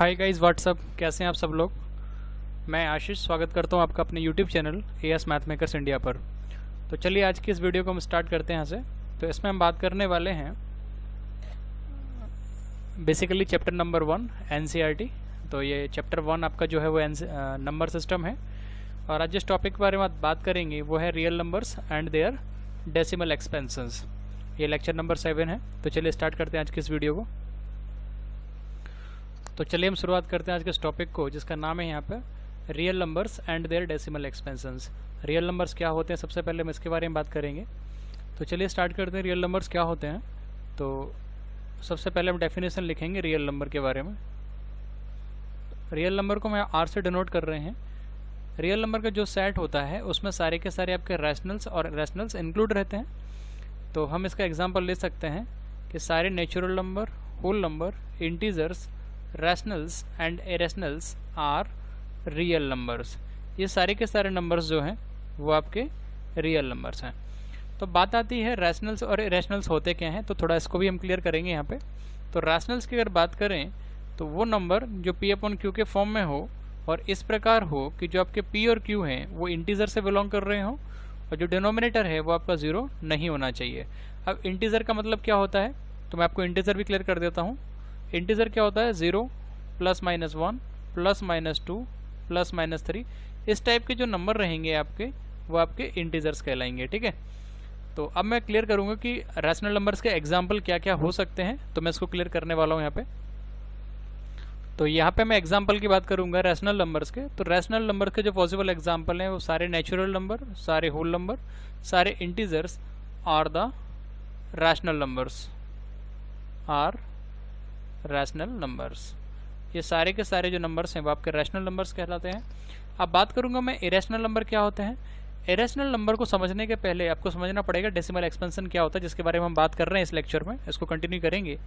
Hi guys what's up, कैसे हैं आप सब लोग। मैं आशीष स्वागत करता हूं आपका अपने YouTube channel as math makers India पर। तो चलिए आज की इस वीडियो को हम स्टार्ट करते हैं यहाँ से। तो इसमें हम बात करने वाले हैं बेसिकली चैप्टर नंबर 1 एनसीईआरटी। तो ये चैप्टर 1 आपका जो है वो नंबर सिस्टम है। और आज जिस टॉपिक के बारे में बात करेंगे वो है real numbers and their decimal expansions. ये लेक्चर नंबर 7 है। तो चलिए स्टार्ट करते हैं आज की इस वीडियो को। तो चलिए हम शुरुआत करते हैं आज के इस टॉपिक को, जिसका नाम है यहाँ पे real numbers and their decimal expansions. Real numbers क्या होते हैं, सबसे पहले हम इसके बारे में बात करेंगे। तो चलिए स्टार्ट करते हैं रियल नंबर्स क्या होते हैं। तो सबसे पहले हम डेफिनेशन लिखेंगे रियल नंबर के बारे में। रियल नंबर को हम आर से डिनोट कर रहे हैं। रियल नंबर का जो सेट होता है उसमें सारे के सारे आपके रैशनल्स और इरेशनल्स इंक्लूड रहते हैं। तो हम इसका एग्जांपल ले सकते हैं कि सारे natural number, whole number, integers, rationals and irrationals are real numbers. ये सारे के सारे नंबर्स जो हैं वो आपके रियल नंबर्स हैं। तो बात आती है रैशनल्स और इरेशनल्स होते क्या हैं, तो थोड़ा इसको भी हम क्लियर करेंगे यहाँ पे। तो रैशनल्स की अगर बात करें तो वो नंबर जो पी अपॉन क्यू के फॉर्म में हो और इस प्रकार हो कि जो आपके पी और क्यू हैं वो इंटीजर से बिलोंग कर रहे हो और जो डिनोमिनेटर है वो आपका 0 नहीं होना चाहिए। अब इंटीजर का मतलब क्या होता है, तो मैं आपको इंटीजर भी क्लियर कर देता हूँ। इंटीजर क्या होता है, 0 plus minus 1 plus minus 2 plus minus 3, इस टाइप के जो नंबर रहेंगे आपके वो आपके इंटीजर्स कहलाएंगे। ठीक है। तो अब मैं क्लियर करूंगा कि रैशनल नंबर्स के एग्जाम्पल क्या क्या हो सकते हैं। तो मैं इसको क्लियर करने वाला हूं यहाँ पे। तो यहाँ पे मैं एग्जाम्पल की बात करूंगा रैशनल नंबर्स के। तो रैशनल नंबर के जो पॉसिबल एग्जाम्पल हैं वो सारे नेचुरल नंबर, सारे होल नंबर, सारे integers are the rational numbers, are rational numbers. ये सारे के सारे जो नंबर्स हैं वो आपके रैशनल नंबर्स कहलाते हैं। अब बात करूंगा मैं इरेशनल नंबर क्या होते हैं। इरेशनल नंबर को समझने के पहले आपको समझना पड़ेगा डेसिमल एक्सपेंशन क्या होता है, जिसके बारे में हम बात कर रहे हैं इस लेक्चर में। इसको कंटिन्यू करेंगे।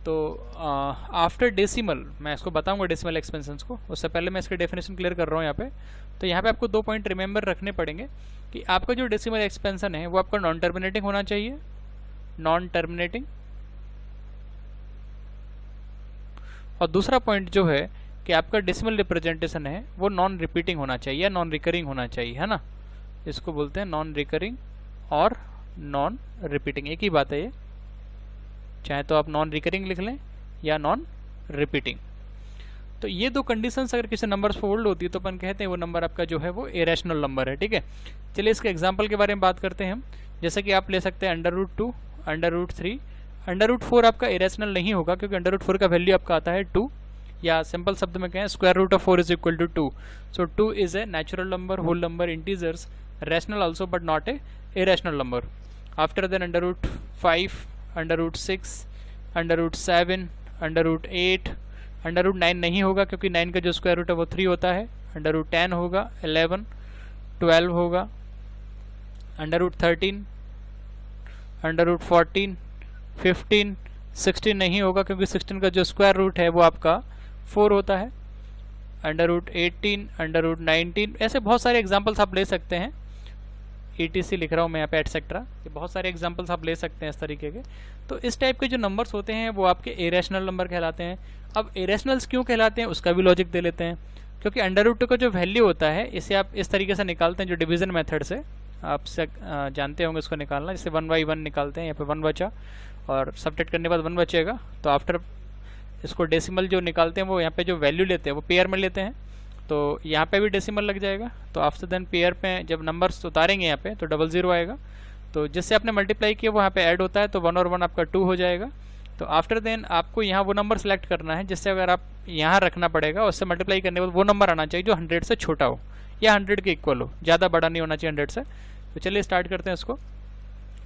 तो आफ्टर डेसिमल मैं इसको बताऊंगा डेसिमल एक्सपेंशंस को। उससे पहले मैं इसके डेफिनेशन क्लियर कर रहा हूँ यहाँ पे। तो यहाँ पे आपको 2 पॉइंट रिमेंबर रखने पड़ेंगे कि आपका जो डेसिमल एक्सपेंशन है वो आपका नॉन टर्मिनेटिंग होना चाहिए, नॉन टर्मिनेटिंग। और दूसरा पॉइंट जो है कि आपका डेसिमल रिप्रेजेंटेशन है वो नॉन रिपीटिंग होना चाहिए या नॉन रिकरिंग होना चाहिए, है ना। इसको बोलते हैं नॉन रिकरिंग और नॉन रिपीटिंग, एक ही बात है ये। चाहे तो आप नॉन रिकरिंग लिख लें या नॉन रिपीटिंग। तो ये 2 कंडीशंस अगर किसी नंबर पर होल्ड होती है तो अपन कहते हैं वो नंबर आपका जो है वो इरेशनल नंबर है। ठीक है। चलिए इसके एग्जाम्पल के बारे में बात करते हैं हम। जैसे कि आप ले सकते हैं √2, √3, √4 आपका इरेशनल नहीं होगा क्योंकि √4 का वैल्यू आपका आता है 2, या सिंपल शब्द में कहें square root of 4 is equal to 2। So 2 is a natural number, whole number, integers, rational also but not a irrational number. After then √5, √6, √7, √8, √9 नहीं होगा क्योंकि 9 का जो स्क्वायर रूट है वो 3 होता है। √10 होगा, 11, 12 होगा, √13, √14, 15, 16 नहीं होगा क्योंकि 16 का जो स्क्वायर रूट है वो आपका 4 होता है। √18, √19, ऐसे बहुत सारे एग्जांपल्स आप ले सकते हैं। ETC लिख रहा हूँ मैं यहाँ पे, एटसेट्रा। ये बहुत सारे एग्जांपल्स आप ले सकते हैं इस तरीके के। तो इस टाइप के जो नंबर्स होते हैं वो आपके इरेशनल नंबर कहलाते हैं। अब इरेशनल्स क्यों कहलाते हैं उसका भी लॉजिक दे लेते हैं। क्योंकि √2 का जो वैल्यू होता है इसे आप इस तरीके से निकालते हैं जो डिवीजन मेथड से आप जानते होंगे इसको निकालना। जैसे 1/1 निकालते हैं, यहाँ पे 1 बचा और सब्ट्रैक्ट करने के बाद 1 बचेगा। तो आफ्टर इसको डेसिमल जो निकालते हैं वो यहाँ पे जो वैल्यू लेते हैं वो पेयर में लेते हैं। तो यहाँ पे भी डेसिमल लग जाएगा। तो आफ्टर देन पेयर पे जब नंबर्स उतारेंगे यहाँ पे तो 00 आएगा। तो जिससे आपने मल्टीप्लाई किया वो यहाँ पे ऐड होता है, तो 1 और 1 आपका 2 हो जाएगा। तो आफ्टर देन आपको यहाँ वो नंबर सेलेक्ट करना है जिससे अगर आप यहाँ रखना पड़ेगा, उससे मल्टीप्लाई करने के बाद वो नंबर आना चाहिए जो 100 से छोटा हो या 100 के इक्वल हो, ज़्यादा बड़ा नहीं होना चाहिए 100 से। तो चलिए स्टार्ट करते हैं इसको।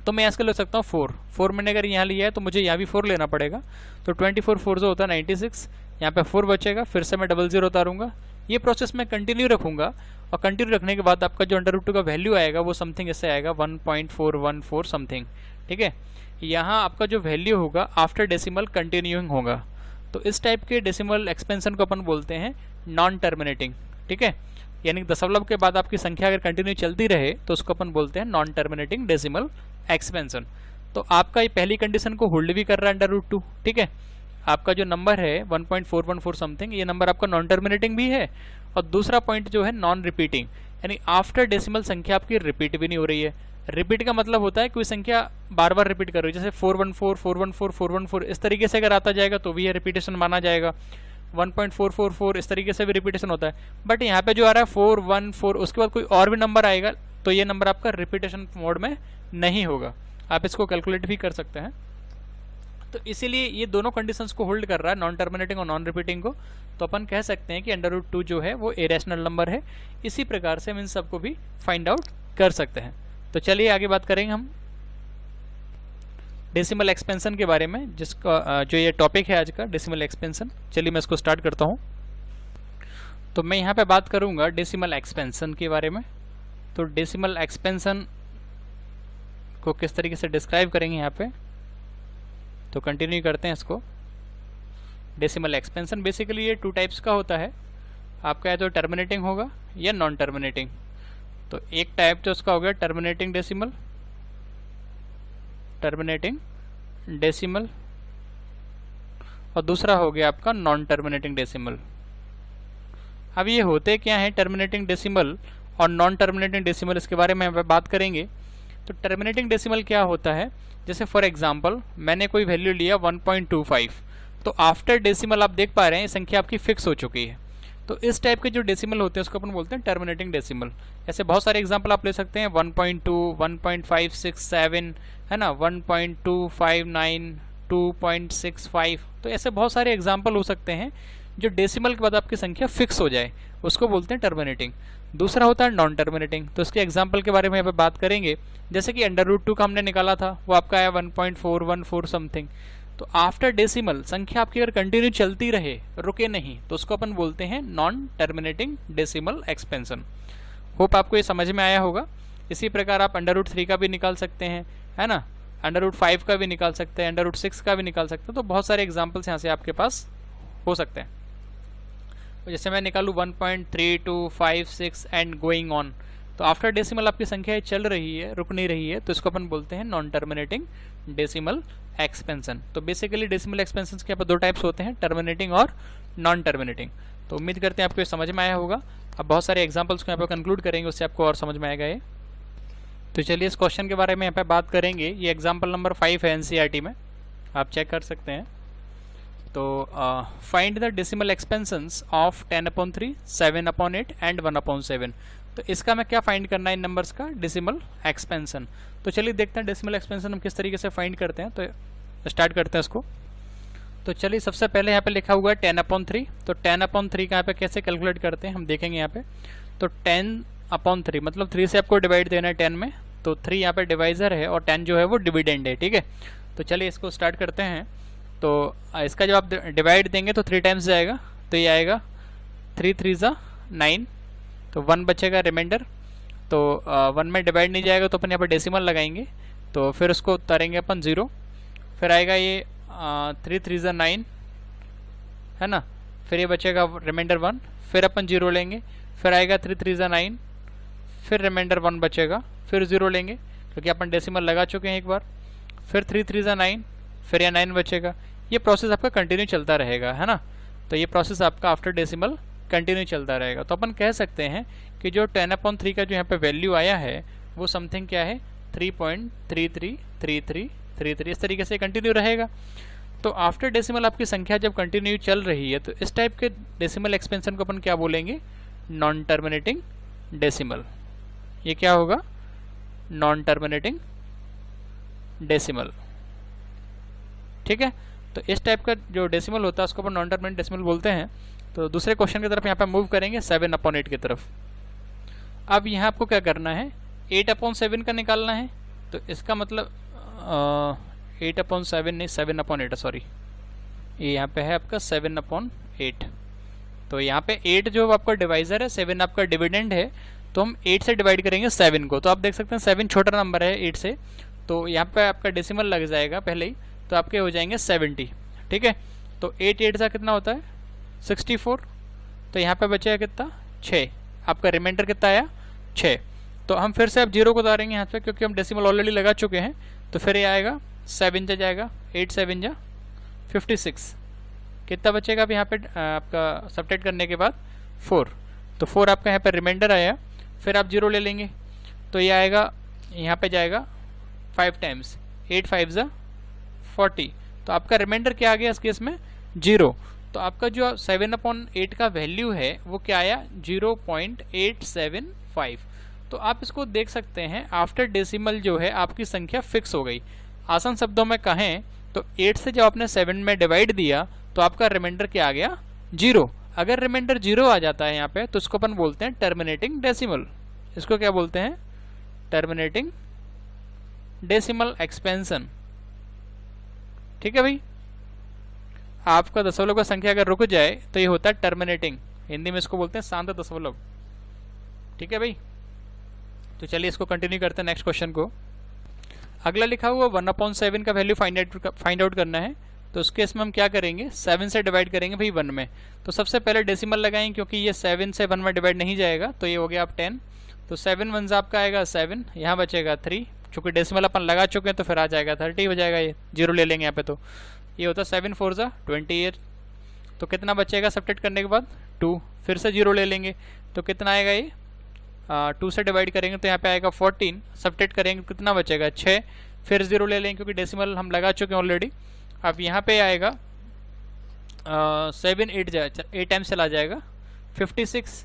तो मैं इसका ले सकता हूँ 4 मैंने अगर यहाँ लिया है तो मुझे यहाँ भी 4 लेना पड़ेगा। तो 24 4 जो होता है 96, यहाँ पे 4 बचेगा, फिर से मैं 00 उतारूंगा। ये प्रोसेस मैं कंटिन्यू रखूंगा और कंटिन्यू रखने के बाद आपका जो √2 का वैल्यू आएगा वो समथिंग इससे आएगा 1.414 समथिंग। ठीक है। यहाँ आपका जो वैल्यू होगा आफ्टर डेसिमल कंटिन्यूइंग होगा। तो इस टाइप के डेसिमल एक्सपेंशन को अपन बोलते हैं नॉन टर्मिनेटिंग। ठीक है। यानी दशमलव के बाद आपकी संख्या अगर कंटिन्यू चलती रहे तो उसको अपन बोलते हैं नॉन टर्मिनेटिंग डेसिमल एक्सपेंशन। तो आपका ये पहली कंडीशन को होल्ड भी कर रहा है √2। ठीक है। आपका जो नंबर है 1.414 समथिंग, ये नंबर आपका नॉन टर्मिनेटिंग भी है, और दूसरा पॉइंट जो है नॉन रिपीटिंग, यानी आफ्टर डेसिमल संख्या आपकी रिपीट भी नहीं हो रही है। रिपीट का मतलब होता है कोई संख्या बार बार रिपीट कर रही है, जैसे 414 414 414, इस तरीके से अगर आता जाएगा तो भी ये रिपीटेशन माना जाएगा। 1.444 इस तरीके से भी रिपीटेशन होता है। बट यहाँ पे जो आ रहा है 414, उसके बाद कोई और भी नंबर आएगा तो ये नंबर आपका रिपीटेशन मोड में नहीं होगा। आप इसको कैलकुलेट भी कर सकते हैं। तो इसीलिए ये दोनों कंडीशंस को होल्ड कर रहा है, नॉन टर्मिनेटिंग और नॉन रिपीटिंग को। तो अपन कह सकते हैं कि √2 जो है वो इरेशनल नंबर है। इसी प्रकार से हम इन सबको भी फाइंड आउट कर सकते हैं। तो चलिए आगे बात करेंगे हम डेसिमल एक्सपेंशन के बारे में, जिसका जो ये टॉपिक है आज का, डेसिमल एक्सपेंशन। चलिए मैं इसको स्टार्ट करता हूँ। तो मैं यहाँ पे बात करूँगा डेसिमल एक्सपेंशन के बारे में। तो डेसिमल एक्सपेंशन को किस तरीके से डिस्क्राइब करेंगे यहाँ पे, तो कंटिन्यू करते हैं इसको। डेसिमल एक्सपेंशन बेसिकली ये 2 टाइप्स का होता है आपका, या तो टर्मिनेटिंग होगा या नॉन टर्मिनेटिंग। तो एक टाइप तो उसका हो गया टर्मिनेटिंग डेसिमल, और दूसरा हो गया आपका नॉन टर्मिनेटिंग डेसिमल। अब ये होते क्या है टर्मिनेटिंग डेसिमल और नॉन टर्मिनेटिंग डेसिमल, इसके बारे में हम बात करेंगे। तो टर्मिनेटिंग डेसिमल क्या होता है, जैसे फॉर एग्जांपल मैंने कोई वैल्यू लिया 1.25, तो आफ्टर डेसिमल आप देख पा रहे हैं संख्या आपकी फिक्स हो चुकी है। तो इस टाइप के जो डेसिमल होते हैं उसको अपन बोलते हैं टर्मिनेटिंग डेसिमल। ऐसे बहुत सारे एग्जांपल आप ले सकते हैं, 1.2, 1.567, है ना, 1.259, 2.65। तो ऐसे बहुत सारे एग्जांपल हो सकते हैं जो डेसिमल के बाद आपकी संख्या फिक्स हो जाए, उसको बोलते हैं टर्मिनेटिंग। दूसरा होता है नॉन टर्मिनेटिंग। तो इसके एग्जांपल के बारे में यहाँ पे बात करेंगे। जैसे कि √2 का हमने निकाला था, वो आपका आया 1.414 समथिंग। तो आफ्टर डेसिमल संख्या आपकी अगर कंटिन्यू चलती रहे, रुके नहीं, तो उसको अपन बोलते हैं non terminating decimal expansion. Hope आपको ये समझ में आया होगा। इसी प्रकार आप √3 का भी निकाल सकते हैं, है ना, √5 का भी निकाल सकते हैं, √6 का भी निकाल सकते हैं। तो बहुत सारे एग्जाम्पल्स यहाँ से आपके पास हो सकते हैं। जैसे मैं निकालूँ 1.3256 एंड गोइंग ऑन, तो आफ्टर डेसिमल आपकी संख्या चल रही है, रुक नहीं रही है, तो इसको अपन बोलते हैं नॉन टर्मिनेटिंग डेसिमल एक्सपेंशन। तो बेसिकली डेसिमल एक्सपेंशन के यहाँ पर 2 टाइप्स होते हैं, टर्मिनेटिंग और नॉन टर्मिनेटिंग। तो उम्मीद करते हैं आपको ये समझ में आया होगा। अब बहुत सारे एग्जाम्पल्स को यहाँ पर कंक्लूड करेंगे, उससे आपको और समझ में आएगा ये। तो चलिए इस क्वेश्चन के बारे में यहाँ पे बात करेंगे। ये एग्जाम्पल नंबर 5 है एनसीईआरटी में, आप चेक कर सकते हैं। तो find the decimal expansions of 10/3, 7/8 and 1/7। तो इसका मैं क्या फाइंड करना है इन नंबर्स का, डेसिमल एक्सपेंशन। तो चलिए देखते हैं डेसिमल एक्सपेंशन हम किस तरीके से फाइंड करते हैं। तो स्टार्ट करते हैं इसको। तो चलिए सबसे पहले यहाँ पे लिखा हुआ है 10/3। तो 10/3 का यहाँ पे कैसे कैलकुलेट करते हैं हम देखेंगे यहाँ पे। तो 10/3 मतलब 3 से आपको डिवाइड देना है 10 में, तो 3 यहाँ पे डिवाइजर है और 10 जो है वो डिविडेंड है, ठीक है। तो चलिए इसको स्टार्ट करते हैं। तो इसका जब आप डिवाइड देंगे तो 3 टाइम्स जाएगा, तो ये आएगा 3 3 9, तो 1 बचेगा रिमाइंडर। तो 1 में डिवाइड नहीं जाएगा तो अपन यहाँ पर डेसिमल लगाएंगे, तो फिर उसको उतारेंगे अपन 0, फिर आएगा ये 3 3 9, है ना, फिर ये बचेगा रिमाइंडर 1, फिर अपन 0 लेंगे, फिर आएगा 3 3 9, फिर रिमाइंडर 1 बचेगा, फिर 0 लेंगे क्योंकि अपन डेसिमल लगा चुके हैं एक बार, फिर 3 3 9, फिर यह 9 बचेगा। ये प्रोसेस आपका कंटिन्यू चलता रहेगा, है ना। तो ये प्रोसेस आपका आफ्टर डेसिमल कंटिन्यू चलता रहेगा। तो अपन कह सकते हैं कि जो 10/3 का जो यहाँ पे वैल्यू आया है वो समथिंग क्या है, 3.333333, इस तरीके से कंटिन्यू रहेगा। तो आफ्टर डेसिमल आपकी संख्या जब कंटिन्यू चल रही है तो इस टाइप के डेसिमल एक्सपेंशन को अपन क्या बोलेंगे, नॉन टर्मिनेटिंग डेसिमल। ये क्या होगा, नॉन टर्मिनेटिंग डेसिमल, ठीक है। तो इस टाइप का जो डेसिमल होता है उसको अपन नॉन टर्मिनेटिंग डेसिमल बोलते हैं। तो दूसरे क्वेश्चन की तरफ यहाँ पे मूव करेंगे 7/8 की तरफ। अब यहाँ आपको क्या करना है, 8/7 का निकालना है। तो इसका मतलब 8/7 नहीं, 7/8, सॉरी, ये यहाँ पे है आपका 7/8। तो यहाँ पे 8 जो आपका डिवाइजर है, 7 आपका डिविडेंड है, तो हम 8 से डिवाइड करेंगे 7 को। तो आप देख सकते हैं 7 छोटा नंबर है 8 से, तो यहाँ पे आपका डेसिमल लग जाएगा पहले ही, तो आपके हो जाएंगे 70, ठीक है। तो 8 8 का कितना होता है, 64। तो यहाँ पे बचेगा कितना, 6। आपका रिमाइंडर कितना आया, 6। तो हम फिर से अब 0 को उतारेंगे यहाँ पे क्योंकि हम डेसिमल ऑलरेडी लगा चुके हैं। तो फिर ये आएगा 7 जा जाएगा, 8 7 जा 56, कितना बचेगा अब यहाँ पे आपका सब्ट्रैक्ट करने के बाद 4, तो 4 आपका यहाँ पे रिमाइंडर आया। फिर आप 0 ले लेंगे तो ये आएगा, यहाँ पे जाएगा 5 टाइम्स, 8 5 ज़ा 40, तो आपका रिमाइंडर क्या आ गया इस केस में 0। तो आपका जो 7/8 का वैल्यू है वो क्या आया 0.875। तो आप इसको देख सकते हैं आफ्टर डेसिमल जो है आपकी संख्या फिक्स हो गई। आसान शब्दों में कहें तो 8 से जब आपने 7 में डिवाइड दिया तो आपका रिमाइंडर क्या आ गया 0। अगर रिमाइंडर 0 आ जाता है यहाँ पे तो इसको अपन बोलते हैं टर्मिनेटिंग डेसिमल। इसको क्या बोलते हैं, टर्मिनेटिंग डेसिमल एक्सपेंशन। ठीक है भाई, आपका दशमलव का संख्या अगर रुक जाए तो ये होता है टर्मिनेटिंग, हिंदी में इसको बोलते हैं शांत दशमलव। ठीक है भाई, तो चलिए इसको कंटिन्यू करते हैं नेक्स्ट क्वेश्चन को। अगला लिखा हुआ 1/7 का वैल्यू फाइंड आउट करना है। तो उस केस में हम क्या करेंगे, 7 से डिवाइड करेंगे भाई 1 में। तो सबसे पहले डेसिमल लगाएंगे क्योंकि ये 7 से 1 में डिवाइड नहीं जाएगा, तो ये हो गया आप 10। तो 7 1 आपका आएगा 7, यहाँ बचेगा 3, चूंकि डेसिमल अपन लगा चुके हैं तो फिर आ जाएगा 30 हो जाएगा, ये 0 ले लेंगे यहाँ पे। तो ये होता है 7 4 ज़ा 28। तो कितना बचेगा सब्ट्रैक्ट करने के बाद 2, फिर से 0 ले लेंगे तो कितना आएगा ये 2 से डिवाइड करेंगे तो यहाँ पे आएगा 14, सब्ट्रैक्ट करेंगे कितना बचेगा 6, फिर 0 ले लेंगे क्योंकि डेसिमल हम लगा चुके हैं ऑलरेडी। अब यहाँ पे आएगा 7 8 टाइम्स चला जाएगा 56,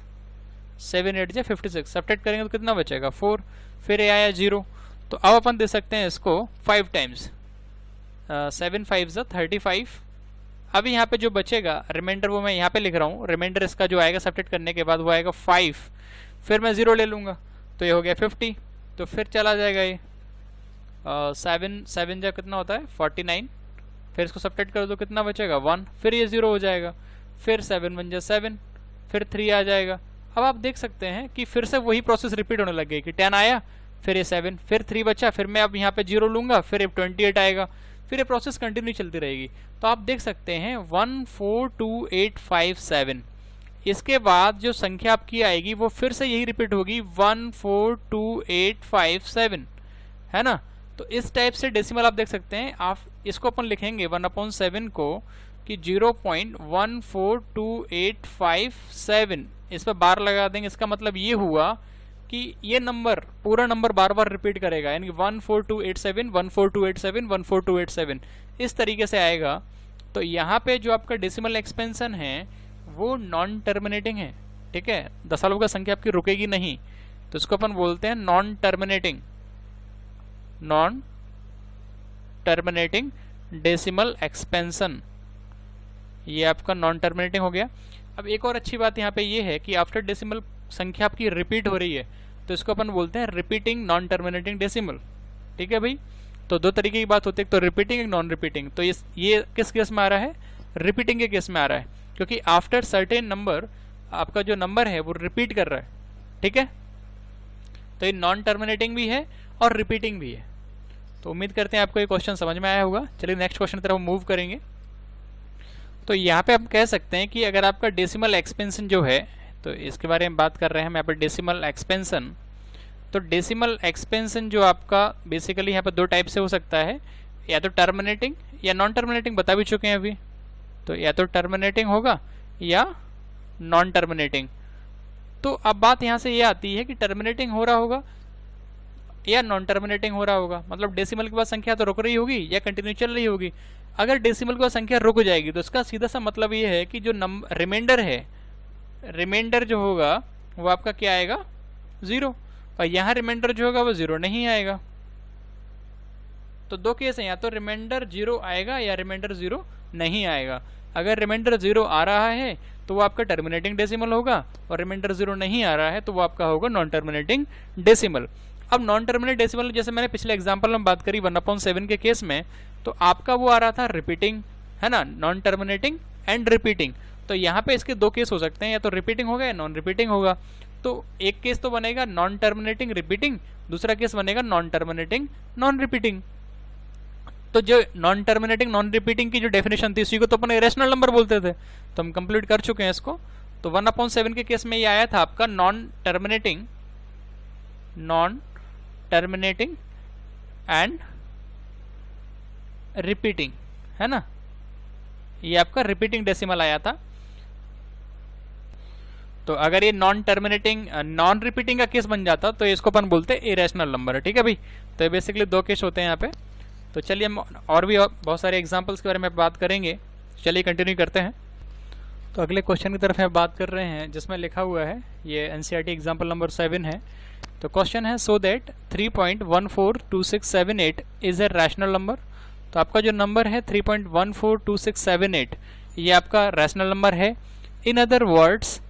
7 8 जा 56, सब्ट्रैक्ट करेंगे तो कितना बचेगा 4, फिर ये आया 0। तो अब अपन दे सकते हैं इसको 5 टाइम्स, 7 5 ज़ा 35। अब यहाँ पे जो बचेगा रिमाइंडर वो मैं यहाँ पे लिख रहा हूँ, रिमाइंडर इसका जो आएगा सब्ट्रैक्ट करने के बाद वो आएगा 5, फिर मैं 0 ले लूँगा तो ये हो गया 50। तो फिर चला जाएगा ये 7 7 जा कितना होता है 49, फिर इसको सब्ट्रैक्ट कर दो कितना बचेगा 1, फिर ये 0 हो जाएगा, फिर 7 1 जा 7, फिर 3 आ जाएगा। अब आप देख सकते हैं कि फिर से वही प्रोसेस रिपीट होने लग गई कि 10 आया, फिर ये 7, फिर 3 बचा, फिर मैं अब यहाँ पे 0 लूँगा, फिर 28 आएगा, फिर ये प्रोसेस कंटिन्यू चलती रहेगी। तो आप देख सकते हैं 142857। इसके बाद जो संख्या आपकी आएगी वो फिर से यही रिपीट होगी 142857, है ना। तो इस टाइप से डेसिमल आप देख सकते हैं। आप इसको अपन लिखेंगे 1/7 को कि 0.14287, इस पर बार लगा देंगे। इसका मतलब ये हुआ कि ये नंबर पूरा नंबर बार बार रिपीट करेगा, यानी 14287 14287 14287 इस तरीके से आएगा। तो यहाँ पे जो आपका डेसिमल एक्सपेंशन है वो नॉन टर्मिनेटिंग है, ठीक है, दशमलव का संख्या आपकी रुकेगी नहीं, तो इसको अपन बोलते हैं नॉन टर्मिनेटिंग डेसिमल एक्सपेंशन। ये आपका नॉन टर्मिनेटिंग हो गया। अब एक और अच्छी बात यहाँ पे ये है कि आफ्टर डेसिमल संख्या आपकी रिपीट हो रही है तो इसको अपन बोलते हैं रिपीटिंग नॉन टर्मिनेटिंग डेसिमल। ठीक है भाई, तो दो तरीके की बात होती है, एक तो रिपीटिंग, एक नॉन रिपीटिंग। तो ये किस केस में आ रहा है, रिपीटिंग के केस में आ रहा है, क्योंकि आफ्टर सर्टेन नंबर आपका जो नंबर है वो रिपीट कर रहा है। ठीक है, तो ये नॉन टर्मिनेटिंग भी है और रिपीटिंग भी है। तो उम्मीद करते हैं आपको ये क्वेश्चन समझ में आया होगा। चलिए नेक्स्ट क्वेश्चन की तरफ मूव करेंगे। तो यहाँ पे आप कह सकते हैं कि अगर आपका डेसिमल एक्सपेंशन जो है, तो इसके बारे में बात कर रहे हैं हम यहाँ पर डेसिमल एक्सपेंशन। तो डेसिमल एक्सपेंशन जो आपका बेसिकली यहाँ पर दो टाइप से हो सकता है, या तो टर्मिनेटिंग या नॉन टर्मिनेटिंग, बता भी चुके हैं अभी। तो या तो टर्मिनेटिंग होगा या नॉन टर्मिनेटिंग। तो अब बात यहाँ से ये आती है कि टर्मिनेटिंग हो रहा होगा या नॉन टर्मिनेटिंग हो रहा होगा, मतलब डेसिमल के बाद संख्या तो रुक रही होगी या कंटिन्यू चल रही होगी। अगर डेसिमल के बाद संख्या रुक जाएगी तो इसका सीधा सा मतलब ये है कि जो रिमाइंडर है, रिमाइंडर जो होगा वो आपका क्या आएगा 0, और यहाँ रिमाइंडर जो होगा वो 0 नहीं आएगा। तो दो केस है, या तो रिमाइंडर 0 आएगा या रिमाइंडर 0 नहीं आएगा। अगर रिमाइंडर 0 आ रहा है तो वो आपका टर्मिनेटिंग डेसिमल होगा, और रिमाइंडर 0 नहीं आ रहा है तो वो आपका होगा नॉन टर्मिनेटिंग डेसिमल। अब नॉन टर्मिनेट डेसिमल जैसे मैंने पिछले एग्जांपल में बात करी 1/7 के केस में, तो आपका वो आ रहा था रिपीटिंग, है ना, नॉन टर्मिनेटिंग एंड रिपीटिंग। तो यहाँ पे इसके दो केस हो सकते हैं, या तो रिपीटिंग होगा या नॉन रिपीटिंग होगा। तो एक केस तो बनेगा नॉन टर्मिनेटिंग रिपीटिंग, दूसरा केस बनेगा नॉन टर्मिनेटिंग नॉन रिपीटिंग। तो जो नॉन टर्मिनेटिंग नॉन रिपीटिंग की जो डेफिनेशन थी उसी को तो अपन इरेशनल नंबर बोलते थे, तो हम कंप्लीट कर चुके हैं इसको। तो 1/7 के केस में ये आया था आपका नॉन टर्मिनेटिंग एंड रिपीटिंग, है ना। ये आपका रिपीटिंग डेसिमल आया था। तो अगर ये नॉन टर्मिनेटिंग नॉन रिपीटिंग का केस बन जाता तो इसको अपन बोलते हैं इरेशनल नंबर, ठीक है भाई। तो ये बेसिकली दो केस होते हैं यहाँ पे। तो चलिए हम और भी बहुत सारे एग्जांपल्स के बारे में बात करेंगे। चलिए कंटिन्यू करते हैं। तो अगले क्वेश्चन की तरफ हम बात कर रहे हैं जिसमें लिखा हुआ है, ये एनसीईआरटी एग्जाम्पल नंबर 7 है। तो क्वेश्चन है so that 3.142678 is a rational number. तो आपका जो नंबर है 3.142678 ये आपका रैशनल नंबर है। In other words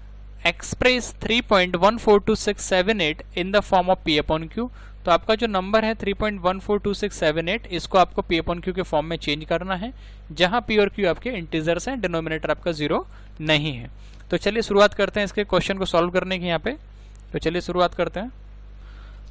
express 3.142678 in the form of P/Q। तो आपका जो नंबर है 3.142678 इसको आपको P/Q के फॉर्म में चेंज करना है, जहां P और Q आपके इंटीजर्स हैं, डिनोमिनेटर आपका 0 नहीं है। तो चलिए शुरुआत करते हैं इसके क्वेश्चन को सॉल्व करने की यहाँ पे। तो चलिए शुरुआत करते हैं।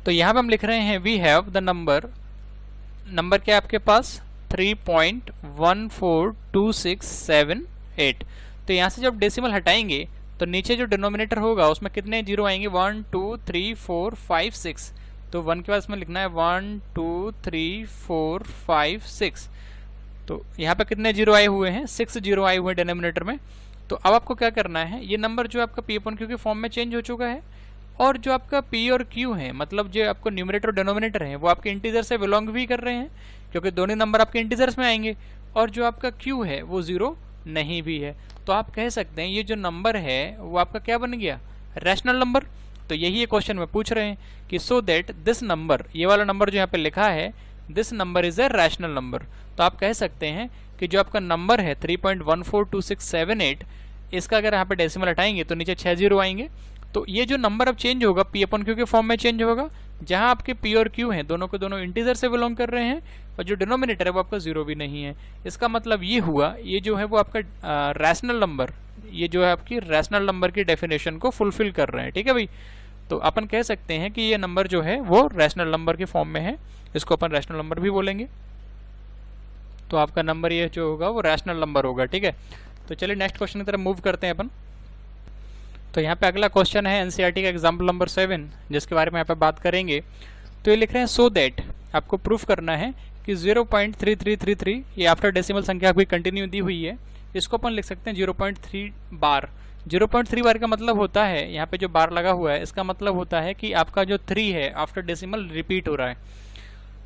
तो यहाँ पे हम लिख रहे हैं वी हैव द नंबर क्या है आपके पास 3.142678। तो यहाँ से जब डेसिमल हटाएंगे तो नीचे जो डिनोमिनेटर होगा उसमें कितने जीरो आएंगे 1 2 3 4 5 6। तो 1 के बाद इसमें लिखना है 1 2 3 4 5 6। तो यहाँ पे कितने जीरो आए हुए हैं 6 जीरो आए हुए हैं डिनोमिनेटर में। तो अब आपको क्या करना है, ये नंबर जो आपका P/Q के फॉर्म में चेंज हो चुका है और जो आपका P और Q है, मतलब जो आपको न्यूमरेटर और डिनोमिनेटर है वो आपके इंटीजर से बिलोंग भी कर रहे हैं क्योंकि दोनों नंबर आपके इंटीजर्स में आएंगे, और जो आपका Q है वो 0 नहीं भी है। तो आप कह सकते हैं ये जो नंबर है वो आपका क्या बन गया, रैशनल नंबर। तो यही ये क्वेश्चन में पूछ रहे हैं कि सो दैट दिस नंबर, ये वाला नंबर जो यहाँ पे लिखा है this number is a rational number. तो आप कह सकते हैं कि जो आपका नंबर है 3.142678 इसका अगर यहाँ पे डेसिमल हटाएंगे तो नीचे 6 जीरो आएंगे। तो ये जो नंबर अब चेंज होगा P/Q के फॉर्म में चेंज होगा, जहां आपके P और Q हैं दोनों को दोनों इंटीजर से बिलोंग कर रहे हैं और जो डिनोमिनेटर है वो आपका 0 भी नहीं है। इसका मतलब ये हुआ ये जो है वो आपका रैशनल नंबर, ये जो है आपकी रैशनल नंबर की डेफिनेशन को फुलफिल कर रहे हैं, ठीक है भाई। तो अपन कह सकते हैं कि ये नंबर जो है वो रैशनल नंबर के फॉर्म में है, इसको अपन रैशनल नंबर भी बोलेंगे। तो आपका नंबर ये जो होगा वो रैशनल नंबर होगा, ठीक है। तो चलिए नेक्स्ट क्वेश्चन की तरफ मूव करते हैं अपन। तो यहाँ पे अगला क्वेश्चन है एनसीईआरटी का एग्जाम्पल नंबर 7 जिसके बारे में यहाँ पे बात करेंगे। तो ये लिख रहे हैं सो दैट आपको प्रूफ करना है कि 0.3333 ये आफ्टर डेसिमल संख्या कोई कंटिन्यू दी हुई है, इसको अपन लिख सकते हैं 0.3 बार। 0.3 बार का मतलब होता है, यहाँ पे जो बार लगा हुआ है इसका मतलब होता है कि आपका जो 3 है आफ्टर डेसिमल रिपीट हो रहा है।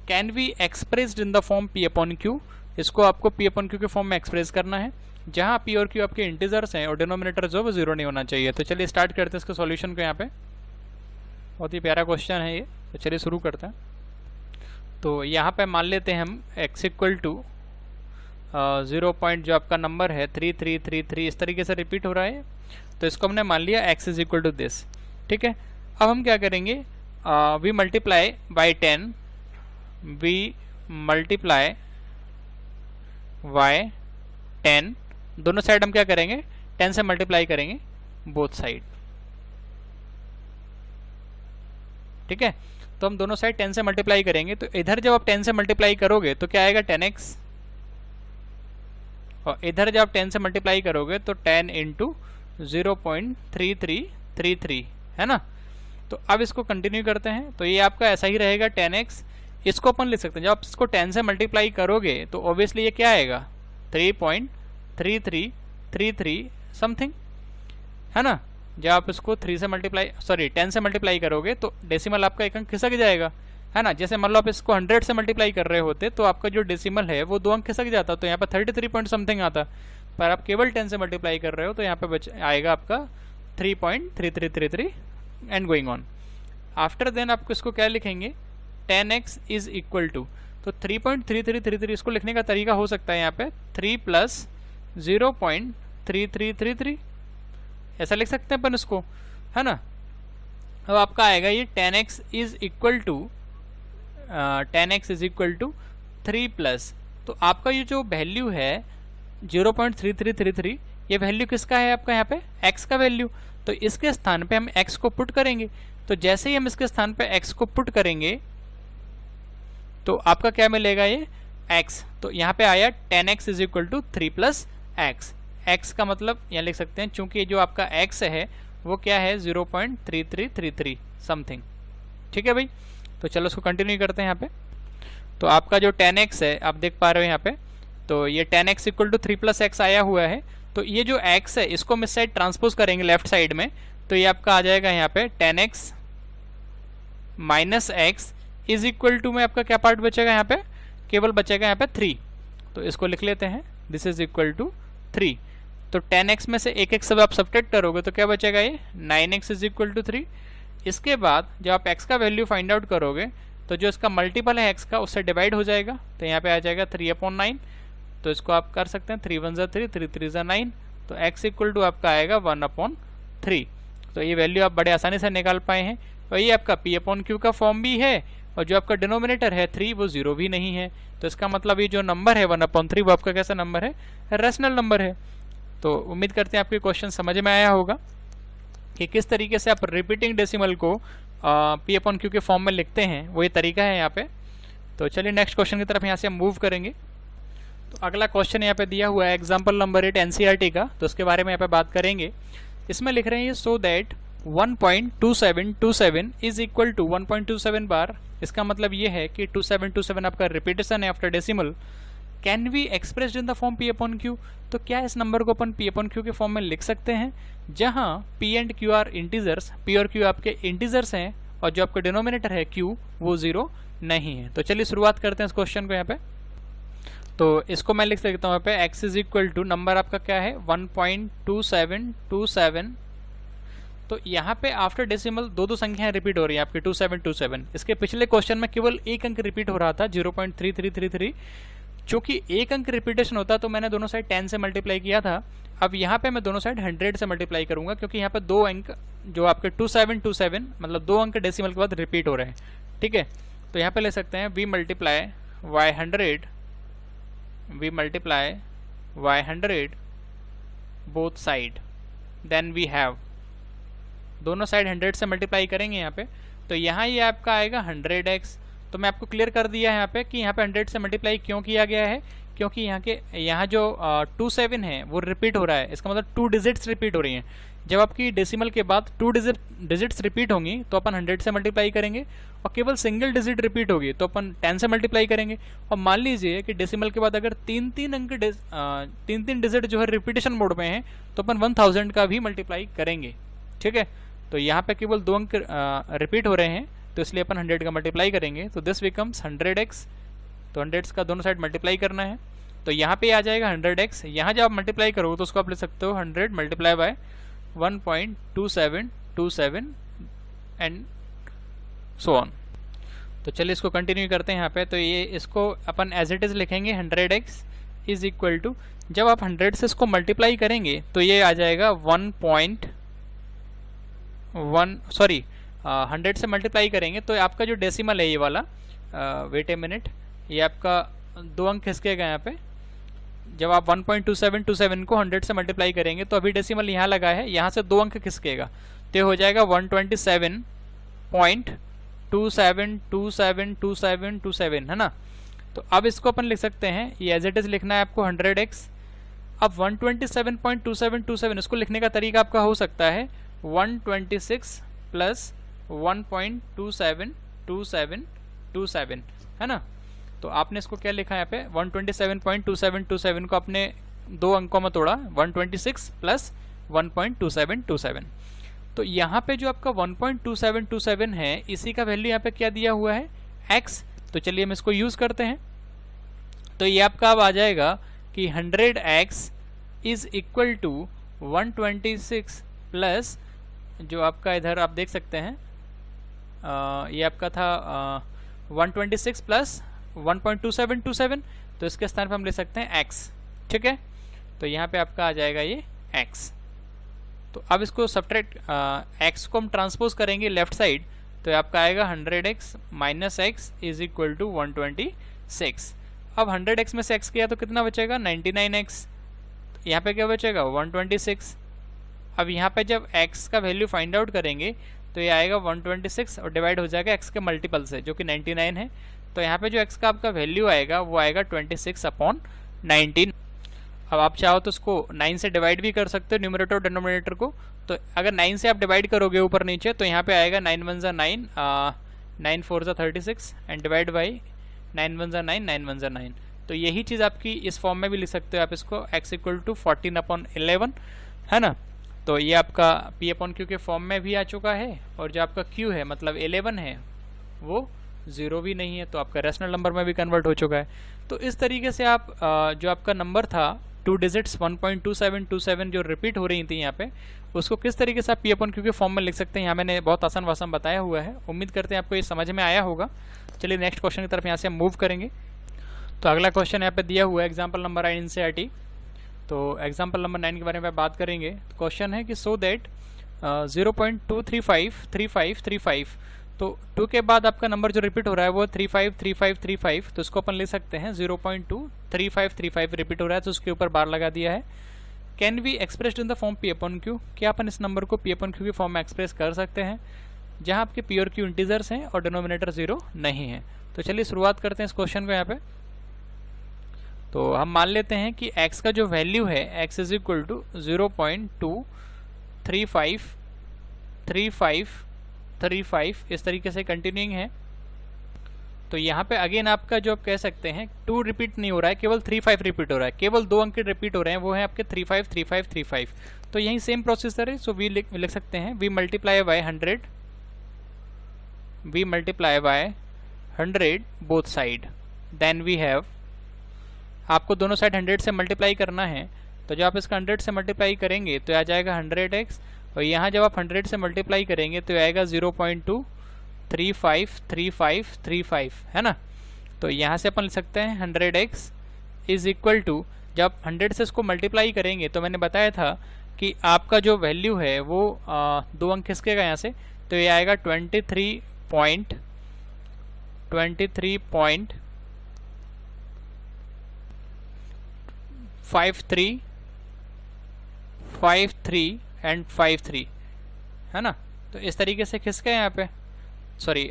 Can be expressed in the form P/Q। इसको आपको P/Q के फॉर्म में एक्सप्रेस करना है, जहां P और Q आपके इंटीजर्स हैं और डिनोमिनेटर जो वो 0 नहीं होना चाहिए। तो चलिए स्टार्ट करते हैं इसके सॉल्यूशन को। यहाँ पे बहुत ही प्यारा क्वेश्चन है ये, तो चलिए शुरू करते हैं। तो यहाँ पे मान लेते हैं हम x इक्वल टू 0 पॉइंट जो आपका नंबर है 3333 इस तरीके से रिपीट हो रहा है। तो इसको हमने मान लिया x is equal to this, ठीक है। अब हम क्या करेंगे, we multiply by 10, we multiply by 10, दोनों साइड हम क्या करेंगे 10 से मल्टीप्लाई करेंगे बोथ साइड, ठीक है। तो हम दोनों साइड 10 से मल्टीप्लाई करेंगे, तो इधर जब आप 10 से मल्टीप्लाई करोगे तो क्या आएगा 10x, और इधर जब आप 10 से मल्टीप्लाई करोगे तो 10 इंटू 0.3333 है ना। तो अब इसको कंटिन्यू करते हैं। तो ये आपका ऐसा ही रहेगा 10x। इसको अपन लिख सकते हैं, जब आप इसको 10 से मल्टीप्लाई करोगे तो ऑब्वियसली ये क्या आएगा 3.3333 समथिंग, है ना। जब आप इसको 10 से मल्टीप्लाई करोगे तो डेसिमल आपका एक अंक खिसक जाएगा, है ना। जैसे मान लो आप इसको 100 से मल्टीप्लाई कर रहे होते तो आपका जो डेसिमल है वो 2 अंक खिसक जाता, तो यहाँ पर 33 पॉइंट समथिंग आता। पर आप केवल 10 से मल्टीप्लाई कर रहे हो तो यहाँ पे आएगा आपका 3.3333 and going on. After then आपको इसको क्या लिखेंगे 10x इज इक्वल टू, तो 3.3333 इसको लिखने का तरीका हो सकता है यहाँ पे 3 प्लस 0.3333 ऐसा लिख सकते हैं अपन इसको, है ना। अब आपका आएगा ये 10x is equal to 3 plus, तो आपका ये जो वैल्यू है 0.3333 ये वैल्यू किसका है आपका यहाँ पे x का वैल्यू। तो इसके स्थान पे हम x को पुट करेंगे, तो जैसे ही हम इसके स्थान पे x को पुट करेंगे तो आपका क्या मिलेगा ये x। तो यहाँ पे आया 10x is equal to 3 plus x। x का मतलब यहाँ लिख सकते हैं, चूंकि जो आपका x है वो क्या है 0.3333 समथिंग, ठीक है भाई। तो चलो उसको कंटिन्यू करते हैं यहाँ पे। तो आपका जो 10x है आप देख पा रहे हो यहाँ पे, तो तो ये 10x equal to 3 plus x आया हुआ है। तो ये जो x है इसको हम इस साइड ट्रांसपोज करेंगे लेफ्ट साइड में, तो ये आपका आ जाएगा यहाँ पे 10x minus x is equal to में आपका क्या पार्ट बचेगा यहाँ पे, केवल बचेगा यहाँ पे 3। तो इसको लिख लेते हैं, दिस इज इक्वल टू 3। तो 10x में से एक एक सब आप सब्ट्रैक्ट करोगे तो क्या बचेगा, ये 9x इज इक्वल टू 3। इसके बाद जब आप x का वैल्यू फाइंड आउट करोगे तो जो इसका मल्टीपल है x का उससे डिवाइड हो जाएगा, तो यहाँ पे आ जाएगा 3/9। तो इसको आप कर सकते हैं 3 1 ज़ा 3, 3 3 ज़ा 9, तो x इक्वल टू आपका आएगा 1/3। तो ये वैल्यू आप बड़े आसानी से निकाल पाए हैं। और ये आपका p/q का फॉर्म भी है, और जो आपका डिनोमिनेटर है 3 वो 0 भी नहीं है। तो इसका मतलब ये जो नंबर है 1/3 वो आपका कैसा नंबर है, रैशनल नंबर है। तो उम्मीद करते हैं आपके क्वेश्चन समझ में आया होगा कि किस तरीके से आप रिपीटिंग डेसिमल को p/q के फॉर्म में लिखते हैं, वो ये तरीका है यहाँ पे। तो चलिए नेक्स्ट क्वेश्चन की तरफ यहाँ से हम मूव करेंगे। तो अगला क्वेश्चन यहाँ पे दिया हुआ है एग्जाम्पल नंबर 8 NCERT का, तो उसके बारे में यहाँ पे बात करेंगे। इसमें लिख रहे हैं so that 1.2727 is equal to 1.27 bar. इसका मतलब ये है कि 2727 आपका रिपीटेशन है after decimal. Can we expressed in the form p/q। तो क्या इस नंबर को अपन p/q के फॉर्म में लिख सकते हैं, जहां p and q are integers, p और q आपके इंटीजर्स हैं और जो आपका डिनोमिनेटर है q वो 0 नहीं है। तो चलिए शुरुआत करते हैं इस क्वेश्चन को यहाँ पे। तो इसको मैं लिख सकता हूँ यहाँ पे x is equal to number आपका क्या है 1.2727। तो यहाँ पे आफ्टर डेसिमल दो संख्याएं रिपीट हो रही है आपकी 2727। इसके पिछले क्वेश्चन में केवल एक अंक रिपीट हो रहा था 0.3333। चूंकि एक अंक रिपीटेशन होता तो मैंने दोनों साइड 10 से मल्टीप्लाई किया था। अब यहाँ पे मैं दोनों साइड 100 से मल्टीप्लाई करूंगा, क्योंकि यहाँ पे दो अंक जो आपके 2727 मतलब दो अंक डेसिमल के बाद रिपीट हो रहे हैं। ठीक है, तो यहाँ पे ले सकते हैं we multiply y 100 both side, then we have, दोनों साइड 100 से मल्टीप्लाई करेंगे यहाँ पे। तो यहाँ ये आपका आएगा 100x। तो मैं आपको क्लियर कर दिया है यहाँ पे कि यहाँ पे 100 से मल्टीप्लाई क्यों किया गया है, क्योंकि यहाँ जो 27 है वो रिपीट हो रहा है। इसका मतलब 2 डिजिट्स रिपीट हो रही हैं। जब आपकी डेसिमल के बाद 2 डिजिट्स रिपीट होंगी तो अपन 100 से मल्टीप्लाई करेंगे, और केवल सिंगल डिजिट रिपीट होगी तो अपन 10 से मल्टीप्लाई करेंगे। और मान लीजिए कि डेसिमल के बाद अगर 3 डिजिट जो है रिपीटेशन मोड में है तो अपन 1000 का भी मल्टीप्लाई करेंगे। ठीक है, तो यहाँ पे केवल 2 अंक रिपीट हो रहे हैं तो इसलिए अपन 100 का मल्टीप्लाई करेंगे, तो दिस बिकम्स 100x। तो 100 का दोनों साइड मल्टीप्लाई करना है, तो यहाँ पे आ जाएगा 100x। यहाँ जब आप मल्टीप्लाई करोगे तो उसको आप ले सकते हो 100 multiply by 1.2727 and so on. तो चलिए इसको कंटिन्यू करते हैं यहाँ पे। तो ये इसको अपन एज इट इज़ लिखेंगे 100x इज इक्वल टू, जब आप 100 से इसको मल्टीप्लाई करेंगे तो ये आ जाएगा 100 से मल्टीप्लाई करेंगे तो आपका जो डेसिमल है ये वाला, वेट ए मिनट, ये आपका 2 अंक खिसकेगा यहाँ पे। जब आप 1.2727 को 100 से मल्टीप्लाई करेंगे तो अभी डेसिमल यहाँ लगा है, यहाँ से 2 अंक खिसकेगा तो ये हो जाएगा 127.272727 है ना। तो अब इसको अपन लिख सकते हैं, ये एज इट इज लिखना है आपको 100x। अब 127.2727 इसको लिखने का तरीका आपका हो सकता है 126 प्लस 1.272727 है ना। तो आपने इसको क्या लिखा है यहाँ पे 127.2727 को अपने 2 अंकों में तोड़ा 126 प्लस 1.2727। तो यहाँ पे जो आपका 1.2727 है इसी का वैल्यू यहाँ पे क्या दिया हुआ है x। तो चलिए हम इसको यूज करते हैं। तो ये आपका अब आ जाएगा कि 100x is equal to 126 plus, जो आपका इधर आप देख सकते हैं ये आपका था 126 प्लस 1.2727, तो इसके स्थान पर हम ले सकते हैं x। ठीक है, तो यहाँ पे आपका आ जाएगा ये x। तो अब इसको सब्ट्रैक्ट x को हम ट्रांसपोज करेंगे लेफ्ट साइड, तो आपका आएगा 100x minus x is equal to 126। अब 100x में से x किया तो कितना बचेगा 99x, यहाँ पे क्या बचेगा 126। अब यहाँ पे जब x का वैल्यू फाइंड आउट करेंगे तो ये आएगा 126 और डिवाइड हो जाएगा x के मल्टीपल से जो कि 99 है। तो यहाँ पे जो x का आपका वैल्यू आएगा वो आएगा 26/19। अब आप चाहो तो उसको 9 से डिवाइड भी कर सकते हो न्यूमरेटर और डिनोमिनेटर को। तो अगर 9 से आप डिवाइड करोगे ऊपर नीचे तो यहाँ पे आएगा 9 1 ज़ा 9, 9 4 ज़ा 36 एंड डिवाइड बाई 9 1 ज़ा 9, 9 1 ज़ा 9। तो यही चीज़ आपकी इस फॉर्म में भी लिख सकते हो आप इसको, x इक्वल टू 14/11, है ना। तो ये आपका P/Q के फॉर्म में भी आ चुका है, और जो आपका Q है मतलब 11 है वो 0 भी नहीं है, तो आपका रैशनल नंबर में भी कन्वर्ट हो चुका है। तो इस तरीके से आप जो आपका नंबर था 2 डिजिट्स 1.2727 जो रिपीट हो रही थी यहाँ पे, उसको किस तरीके से आप P/Q के फॉर्म में लिख सकते हैं, यहाँ मैंने बहुत आसान भाषा में बताया हुआ है। उम्मीद करते हैं आपको ये समझ में आया होगा। चलिए नेक्स्ट क्वेश्चन की तरफ यहाँ से हम मूव करेंगे। तो अगला क्वेश्चन यहाँ पे दिया हुआ है एग्जाम्पल नंबर 9 NCERT। तो एग्जाम्पल नंबर 9 के बारे में बात करेंगे। तो क्वेश्चन है कि सो दैट 0.2353535, तो 2 के बाद आपका नंबर जो रिपीट हो रहा है वो 353535, तो इसको अपन ले सकते हैं 0.23535 रिपीट हो रहा है, तो उसके ऊपर बार लगा दिया है। Can be expressed in the form P/Q, क्या अपन इस नंबर को P/Q की फॉर्म में एक्सप्रेस कर सकते हैं जहां आपके P और Q इंटीजर्स हैं और डिनोमिनेटर 0 नहीं है। तो चलिए शुरुआत करते हैं इस क्वेश्चन को यहाँ पे। तो हम मान लेते हैं कि x का जो वैल्यू है x इज इक्वल टू 0.2353535 इस तरीके से कंटिन्यूइंग है। तो यहाँ पे अगेन आपका जो आप कह सकते हैं 2 रिपीट नहीं हो रहा है, केवल 35 रिपीट हो रहा है, केवल 2 अंक रिपीट हो रहे हैं, वो है आपके 353535। तो यही सेम प्रोसेसर है। सो वी लिख सकते हैं we multiply by 100 both side, then we have, आपको दोनों साइड 100 से मल्टीप्लाई करना है। तो जब आप इसका 100 से मल्टीप्लाई करेंगे तो आ जाएगा 100x, और यहाँ जब आप 100 से मल्टीप्लाई करेंगे तो आएगा 0.2353535, है ना। तो यहाँ से अपन लिख सकते हैं 100x इज इक्वल टू, जब 100 से इसको मल्टीप्लाई करेंगे तो मैंने बताया था कि आपका जो वैल्यू है वो 2 अंक खिसकेगा यहाँ से, तो ये आएगा 23.53 एंड 53, है ना। तो इस तरीके से खिसके यहाँ पे, सॉरी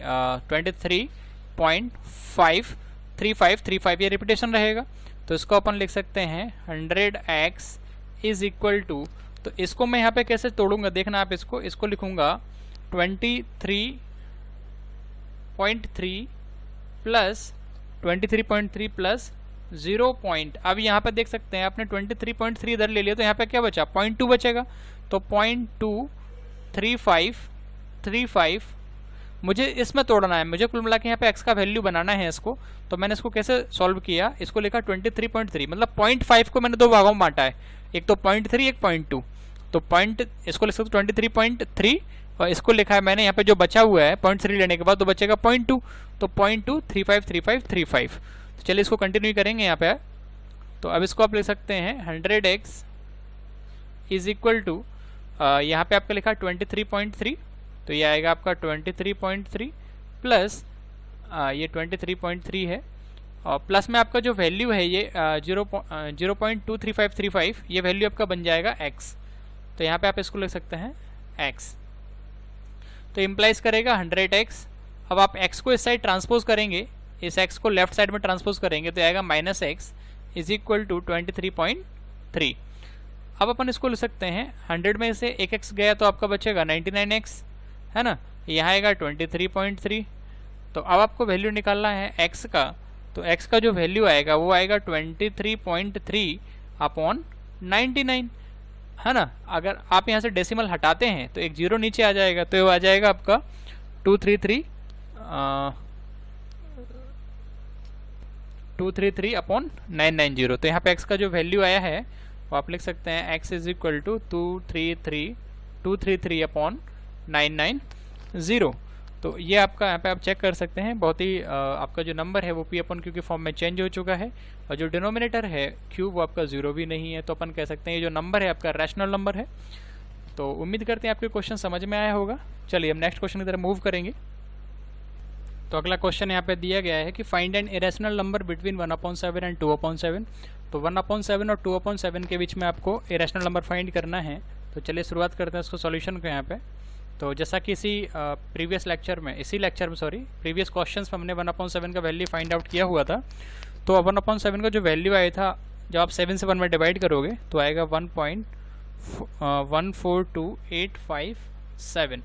23.53535, ये रिपीटेशन रहेगा। तो इसको अपन लिख सकते हैं 100x इज इक्वल टू, तो इसको मैं यहाँ पे कैसे तोड़ूंगा देखना आप, इसको लिखूंगा 23.3 प्लस 0 पॉइंट, अब यहाँ पे देख सकते हैं आपने 23.3 इधर ले लिया, तो यहाँ पे क्या बचा 0.2 बचेगा। तो 0.23535 मुझे इसमें तोड़ना है, मुझे कुल मिला के यहाँ पे x का वैल्यू बनाना है इसको। तो मैंने इसको कैसे सॉल्व किया, इसको लिखा 23.3, मतलब 0.5 को मैंने 2 भागों में बांटा है, एक तो 0.3 एक 0.2, तो पॉइंट इसको लिख सकते 23.3, और इसको लिखा है मैंने यहाँ पे जो बचा हुआ है 0.3 लेने के बाद तो बचेगा 0.2, तो 0.2353535। तो चलिए इसको कंटिन्यू करेंगे यहाँ पे। तो अब इसको आप ले सकते हैं 100x इज इक्वल टू, यहाँ पे आपका लिखा 23.3, तो ये आएगा आपका 23.3 प्लस ये 23.3 है, और प्लस में आपका जो वैल्यू है ये 0.23535, ये वैल्यू आपका बन जाएगा x। तो यहाँ पे आप इसको लिख सकते हैं x, तो इम्प्लाइज करेगा 100x। अब आप x को इस साइड ट्रांसपोज करेंगे, इस x को लेफ्ट साइड में ट्रांसपोज करेंगे तो आएगा -x इज इक्वल टू 23.3। अब अपन इसको लिख सकते हैं 100 में से एक x गया तो आपका बचेगा 99x, है ना। यहाँ आएगा 23.3। तो अब आपको वैल्यू निकालना है x का, तो x का जो वैल्यू आएगा वो आएगा 23.3/99, है ना। अगर आप यहाँ से डेसिमल हटाते हैं तो एक 0 नीचे आ जाएगा, तो आ जाएगा आपका 233/990। तो यहाँ पे x का जो वैल्यू आया है वो आप लिख सकते हैं x इज इक्वल टू 233/990। तो ये आपका यहाँ पे आप चेक कर सकते हैं, बहुत ही आपका जो नंबर है वो P/Q की फॉर्म में चेंज हो चुका है, और जो डिनोमिनेटर है Q वो आपका 0 भी नहीं है। तो अपन कह सकते हैं ये जो नंबर है आपका रैशनल नंबर है। तो उम्मीद करते हैं आपके क्वेश्चन समझ में आया होगा। चलिए हम नेक्स्ट क्वेश्चन की तरफ मूव करेंगे। तो अगला क्वेश्चन यहाँ पे दिया गया है कि find an irrational number between 1/7 and 2/7। तो 1/7 और 2/7 के बीच में आपको इरेशनल नंबर फाइंड करना है। तो चलिए शुरुआत करते हैं उसको सॉल्यूशन को यहाँ पे। तो जैसा कि प्रीवियस क्वेश्चंस में हमने 1/7 का वैल्यू फाइंड आउट किया हुआ था। तो 1/7 का जो वैल्यू आया था, जब आप 7 से 1 में डिवाइड करोगे तो आएगा 1.14285 7,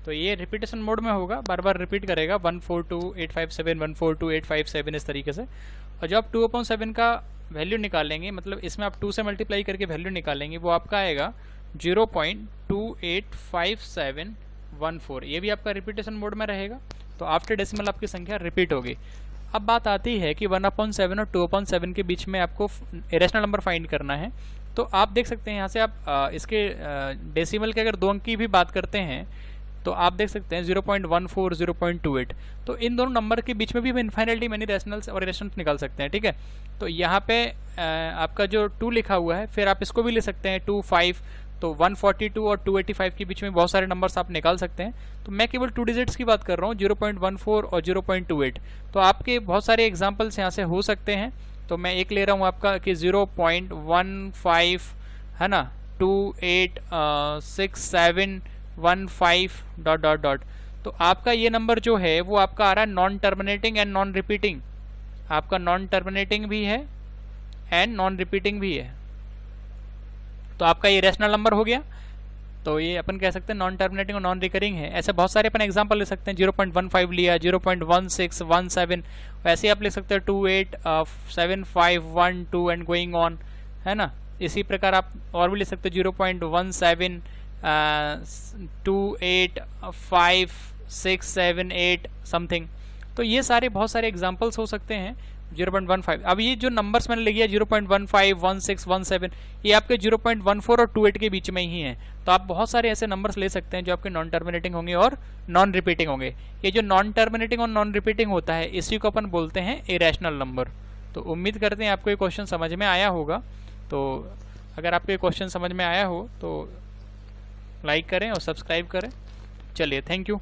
तो ये रिपीटेशन मोड में होगा, बार बार रिपीट करेगा 142,857 142,857 इस तरीके से। और जब आप 2/7 का वैल्यू निकालेंगे, मतलब इसमें आप 2 से मल्टीप्लाई करके वैल्यू निकालेंगे, वो आपका आएगा 0.285714। ये भी आपका रिपीटेशन मोड में रहेगा। तो आफ्टर डेसिमल आपकी संख्या रिपीट होगी। अब बात आती है कि 1/7 और 2/7 के बीच में आपको इरेशनल नंबर फाइंड करना है। तो आप देख सकते हैं यहाँ से आप इसके डेसिमल के अगर 2 अंक की भी बात करते हैं तो आप देख सकते हैं 0.14 0.28। तो इन दोनों नंबर के बीच में भी हम इनफाइनाइटली मेनी रेशनल्स और इरेशनल्स निकाल सकते हैं, ठीक है। तो यहाँ पे आपका जो 2 लिखा हुआ है, फिर आप इसको भी ले सकते हैं 2, 5। तो 142 और 285 के बीच में बहुत सारे नंबर्स आप निकाल सकते हैं। तो मैं केवल 2 डिजिट्स की बात कर रहा हूँ, 0.14 और 0.28। तो आपके बहुत सारे एग्जाम्पल्स यहाँ से हो सकते हैं। तो मैं एक ले रहा हूँ आपका कि 0.15 है ना, 286715 डॉट डॉट डॉट। तो आपका ये नंबर जो है वो आपका आ रहा है non terminating and non repeating. आपका नॉन टर्मिनेटिंग भी है एंड नॉन रिपीटिंग भी है। तो आपका ये रैशनल नंबर हो गया। तो ये अपन कह सकते हैं नॉन टर्मिनेटिंग और नॉन रिकरिंग है। ऐसे बहुत सारे अपन एग्जांपल ले सकते हैं। 0.15 लिया, 0.1617, वैसे आप ले सकते हैं 287512 एंड गोइंग ऑन, है ना। इसी प्रकार आप और भी ले सकते हैं 0.17 28567 समथिंग। तो ये सारे बहुत सारे एग्जांपल्स हो सकते हैं 0.15। अब ये जो नंबर्स मैंने लिया 0.15 16 17, ये आपके 0.14 और 28 के बीच में ही हैं। तो आप बहुत सारे ऐसे नंबर्स ले सकते हैं जो आपके नॉन टर्मिनेटिंग होंगे और नॉन रिपीटिंग होंगे। ये जो नॉन टर्मिनेटिंग और नॉन रिपीटिंग होता है, इसी को अपन बोलते हैं इरेशनल नंबर। तो उम्मीद करते हैं आपको ये क्वेश्चन समझ में आया होगा। तो अगर आपको ये क्वेश्चन समझ में आया हो तो लाइक करें और सब्सक्राइब करें। चलिए, थैंक यू।